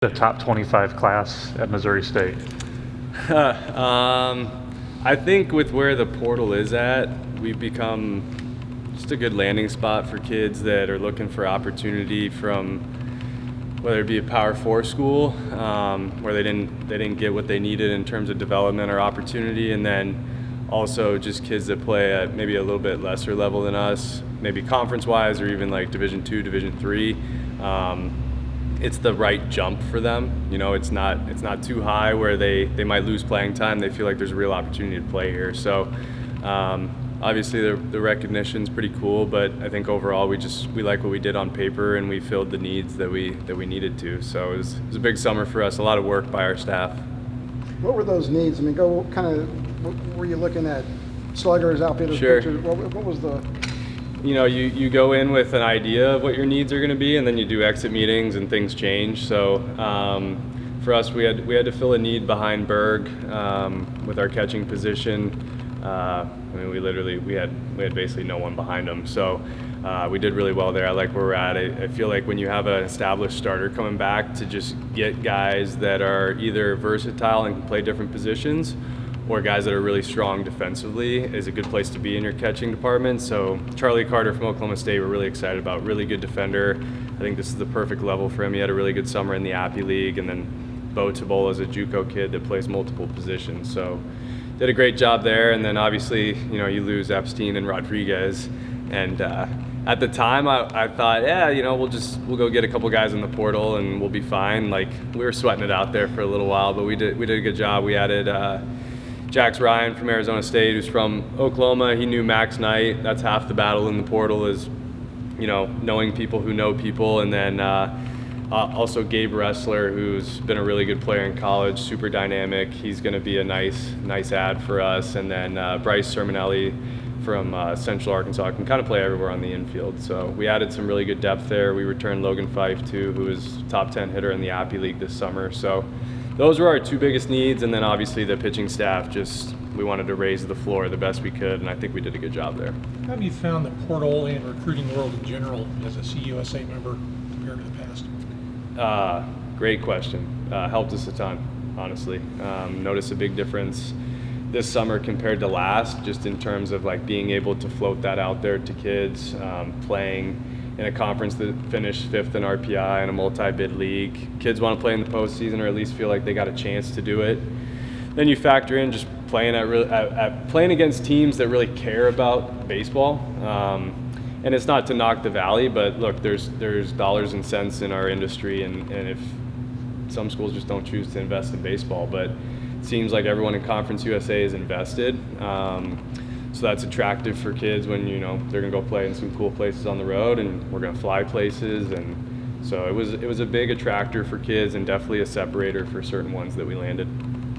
The top 25 class at Missouri State? I think with where the portal is at, we've become just a good landing spot for kids that are looking for opportunity from whether it be a Power 4 school where they didn't get what they needed in terms of development or opportunity, and then also just kids that play at maybe a little bit lesser level than us, maybe conference-wise or even like Division II, Division III. It's the right jump for them. You know, it's not too high where they might lose playing time. They feel like there's a real opportunity to play here. So obviously the recognition's pretty cool, but I think overall we like what we did on paper and we filled the needs that we needed to. So it was a big summer for us, a lot of work by our staff. What were those needs? I mean, what were you looking at? Sluggers, outfitters, Sure. pitchers? What was the... You know, you go in with an idea of what your needs are going to be, and then you do exit meetings and things change. So for us, we had to fill a need behind Berg with our catching position. I mean, we had basically no one behind him. So we did really well there. I like where we're at. I feel like when you have an established starter coming back, to just get guys that are either versatile and can play different positions, or guys that are really strong defensively, is a good place to be in your catching department. So Charlie Carter from Oklahoma State, we're really excited about. Really good defender. I think this is the perfect level for him. He had a really good summer in the Appy League, and then Bo Tabola is a JUCO kid that plays multiple positions. So did a great job there. And then obviously, you know, you lose Epstein and Rodriguez. And at the time, I thought, yeah, you know, we'll go get a couple guys in the portal and we'll be fine. Like, we were sweating it out there for a little while, but we did a good job. We added Jax Ryan from Arizona State, who's from Oklahoma. He knew Max Knight. That's half the battle in the portal, is, you know, knowing people who know people. And then also Gabe Wrestler, who's been a really good player in college, super dynamic. He's going to be a nice add for us. And then Bryce Sermonelli from Central Arkansas can kind of play everywhere on the infield. So we added some really good depth there. We returned Logan Fife too, who was top 10 hitter in the Appy League this summer. So those were our two biggest needs, and then obviously the pitching staff, we wanted to raise the floor the best we could, and I think we did a good job there. How have you found the portal and recruiting world in general as a CUSA member compared to the past? Great question. Helped us a ton, honestly. Noticed a big difference this summer compared to last, just in terms of like being able to float that out there to kids, playing in a conference that finished 5th in RPI in a multi-bid league. Kids want to play in the postseason, or at least feel like they got a chance to do it. Then you factor in just playing playing against teams that really care about baseball. And it's not to knock the Valley, but look, there's dollars and cents in our industry, and if some schools just don't choose to invest in baseball, but it seems like everyone in Conference USA is invested. So that's attractive for kids when, you know, they're gonna go play in some cool places on the road, and we're gonna fly places, and so it was a big attractor for kids, and definitely a separator for certain ones that we landed.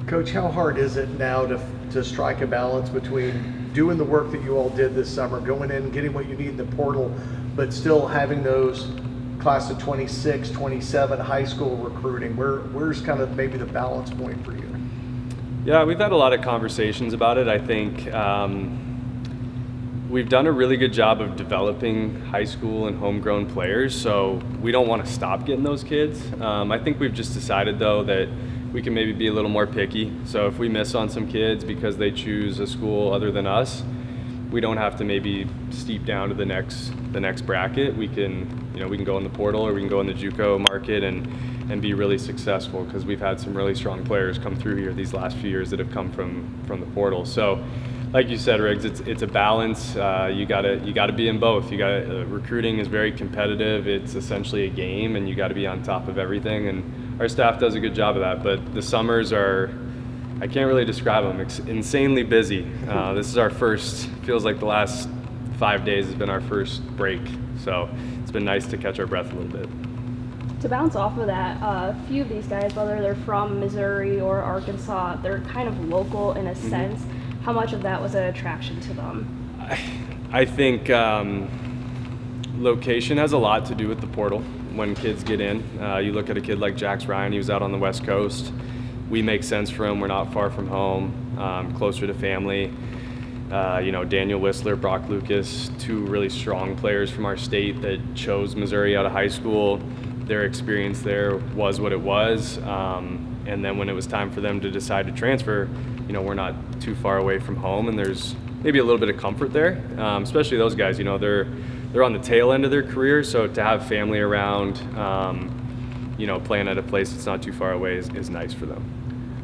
Coach, how hard is it now to strike a balance between doing the work that you all did this summer, going in, getting what you need in the portal, but still having those class of 26, 27 high school recruiting? Where's kind of maybe the balance point for you? Yeah, we've had a lot of conversations about it. I think we've done a really good job of developing high school and homegrown players, so we don't want to stop getting those kids. I think we've just decided, though, that we can maybe be a little more picky. So if we miss on some kids because they choose a school other than us, we don't have to maybe steep down to the next bracket. We can go in the portal, or we can go in the JUCO market and be really successful, because we've had some really strong players come through here these last few years that have come from the portal. So like you said, Riggs, it's a balance. You gotta be in both. Recruiting is very competitive. It's essentially a game, and you got to be on top of everything, and our staff does a good job of that. But the summers are, I can't really describe them, insanely busy. This is our first, feels like the last 5 days has been our first break. So it's been nice to catch our breath a little bit. To bounce off of that, a few of these guys, whether they're from Missouri or Arkansas, they're kind of local in a sense. How much of that was an attraction to them? I think location has a lot to do with the portal. When kids get in, you look at a kid like Jax Ryan, he was out on the West Coast. We make sense for him. We're not far from home, closer to family. Daniel Whistler, Brock Lucas, two really strong players from our state that chose Missouri out of high school. their experience there was what it was. And then when it was time for them to decide to transfer, we're not too far away from home, and there's maybe a little bit of comfort there, especially those guys. They're on the tail end of their career, so to have family around, playing at a place that's not too far away is nice for them.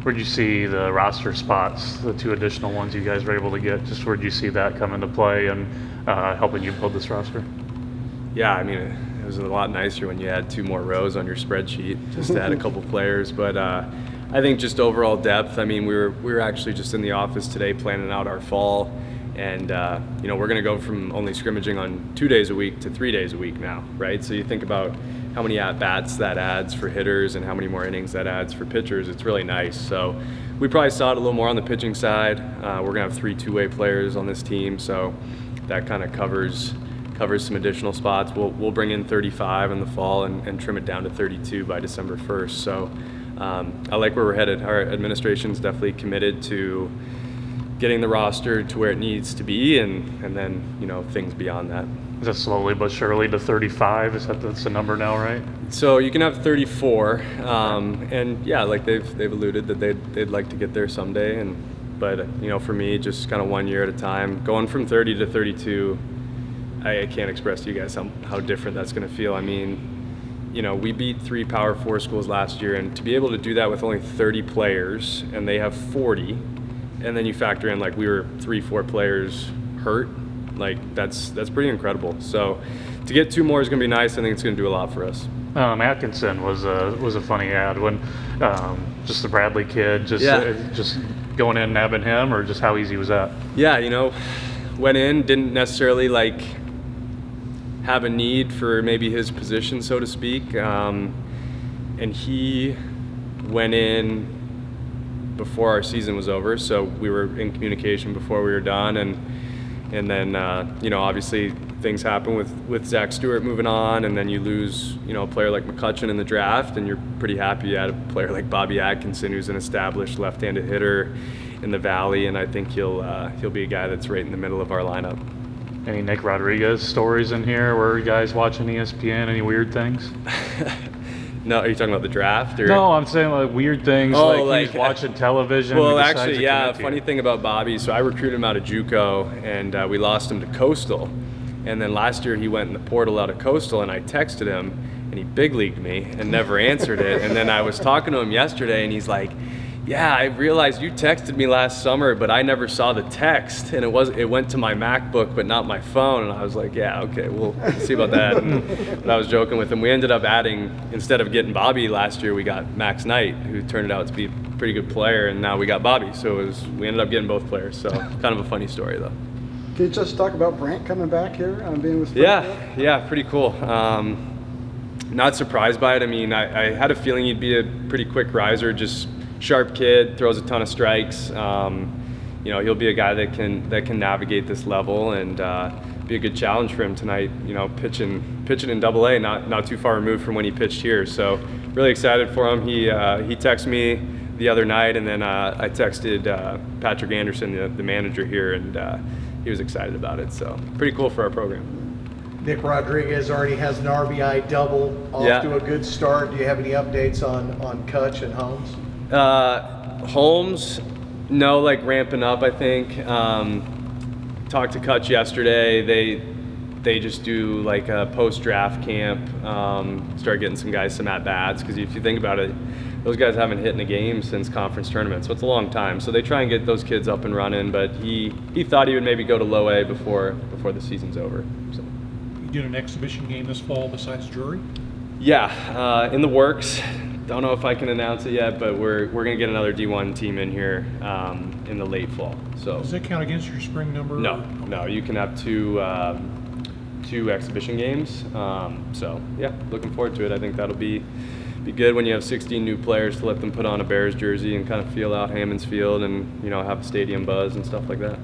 Where'd you see the roster spots, the 2 additional ones you guys were able to get? Just where'd you see that come into play and helping you build this roster? Yeah, I mean, it was a lot nicer when you had 2 more rows on your spreadsheet just to add a couple players. But I think just overall depth. I mean, we were actually just in the office today planning out our fall, and we're going to go from only scrimmaging on 2 days a week to 3 days a week now, right? So you think about how many at-bats that adds for hitters and how many more innings that adds for pitchers. It's really nice. So we probably saw it a little more on the pitching side. We're going to have 3 two-way players on this team, so that kind of covers some additional spots. We'll bring in 35 in the fall and trim it down to 32 by December 1st. So I like where we're headed. Our administration's definitely committed to getting the roster to where it needs to be, and then things beyond that. Is that slowly but surely to 35? That's the number now, right? So you can have 34, and yeah, like they've alluded that they'd like to get there someday. But for me, just kind of 1 year at a time. Going from 30 to 32, I can't express to you guys how different that's going to feel. I mean, we beat 3 Power 4 schools last year, and to be able to do that with only 30 players, and they have 40, and then you factor in like we were 3-4 players hurt, like that's pretty incredible. So to get 2 more is going to be nice. I think it's going to do a lot for us. Atkinson was a funny ad when just the Bradley kid, just going in nabbing him, or just how easy was that? Yeah, went in, didn't necessarily like have a need for maybe his position, so to speak, and he went in before our season was over, so we were in communication before we were done, and then obviously things happen with Zach Stewart moving on, and then you lose a player like McCutcheon in the draft, and you're pretty happy you had a player like Bobby Atkinson, who's an established left-handed hitter in the Valley, and I think he'll be a guy that's right in the middle of our lineup. Any Nick Rodriguez stories in here where you guys watching ESPN? Any weird things? No, are you talking about the draft? Or? No, I'm saying like weird things, like he's watching television. Well, actually, yeah, funny thing about Bobby, so I recruited him out of JUCO, and we lost him to Coastal. And then last year he went in the portal out of Coastal, and I texted him, and he big leagued me and never answered it. And then I was talking to him yesterday, and he's like, yeah, I realized you texted me last summer, but I never saw the text, and it went to my MacBook, but not my phone. And I was like, yeah, okay, we'll see about that. But I was joking with him. We ended up adding, instead of getting Bobby last year, we got Max Knight, who turned out to be a pretty good player, and now we got Bobby. So we ended up getting both players. So kind of a funny story, though. Can you just talk about Brant coming back here, being with Springfield? Yeah, pretty cool. Not surprised by it. I mean, I had a feeling he'd be a pretty quick riser, just sharp kid, throws a ton of strikes. He'll be a guy that can navigate this level and be a good challenge for him tonight. Pitching in AA, not too far removed from when he pitched here. So really excited for him. He texted me the other night, and then I texted Patrick Anderson, the manager here, and he was excited about it. So pretty cool for our program. Nick Rodriguez already has an RBI double, off to a good start. Do you have any updates on Kutch and Holmes? Holmes, no, like ramping up, I think. Talked to Kutch yesterday. They just do like a post-draft camp, start getting some guys some at-bats, because if you think about it, those guys haven't hit in a game since conference tournament, so it's a long time. So they try and get those kids up and running, but he thought he would maybe go to low A before the season's over. So. You doing an exhibition game this fall besides jury? Yeah, in the works. Don't know if I can announce it yet, but we're going to get another D1 team in here in the late fall. So does that count against your spring number? No. You can have two exhibition games. So yeah, looking forward to it. I think that'll be good when you have 16 new players to let them put on a Bears jersey and kind of feel out Hammons Field and have a stadium buzz and stuff like that.